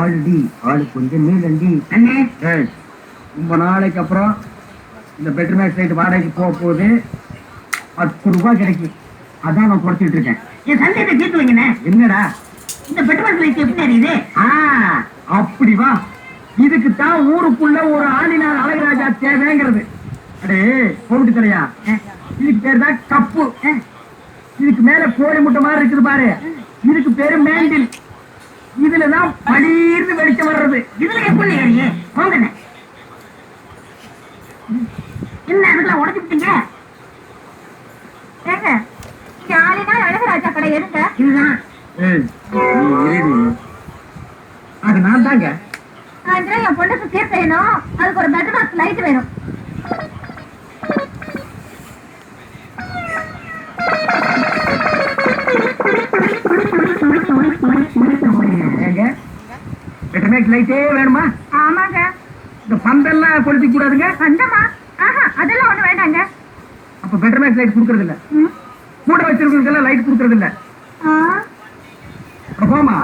ஆல்டி ஆளு கொஞ்சம் மீளண்டி அண்ணே ரொம்ப நாளைக்கு அப்புறம் இந்த பெட்ரூம் லைட் வாடகைக்கு போக போகுது. 10 ரூபாய் கிடைக்கும். அதான் நான் குறைச்சிட்டு இருக்கேன். என் சந்தேகத்தை தீர்த்து வைங்கண்ணே. என்னடா இந்த பெட்ரோல் லைட் எப்படி அறியுது? அப்படி வா. இதுக்கு தான் ஊருக்குள்ள ஒரு ஆளினார் அழகராஜா தேவைங்கிறது. அடே போட்டு தலையா, இதுக்கு பேரு தான் கப்பு. இதுக்கு மேல கோழி முட்டை மாதிரி இருக்குது பாரு, இதுக்கு பேரு மேண்டில். இதுலதான் படீர்னு வெளிச்சம் வர்றது. இதுல எப்படி அறியே? போங்கண்ணே. என்ன அதுக்கெல்லாம் உடச்சுட்டீங்க? ஏங்க இங்க ஆளினால் அழகராஜா கடை எடுங்க. இதுதான் அது நான் தாங்க. என் பொண்ணுக்கு சீர் செய்யணும், அதுக்கு ஒரு பெட்ரூம் லைட் வேணும். பெட்ரூம் லைட்டே வேணுமா? ஆமாங்க. இந்த பந்தெல்லாம் கொளுத்தி கூடாதுங்க. பந்தமா? அதெல்லாம் ஒண்ணு வேண்டாங்க. அப்ப பெட்ரூம் லைட் கொடுக்கறது இல்ல, கூட வச்சிருக்கிறதுக்கெல்லாம் லைட் கொடுக்கறது இல்ல. போமா.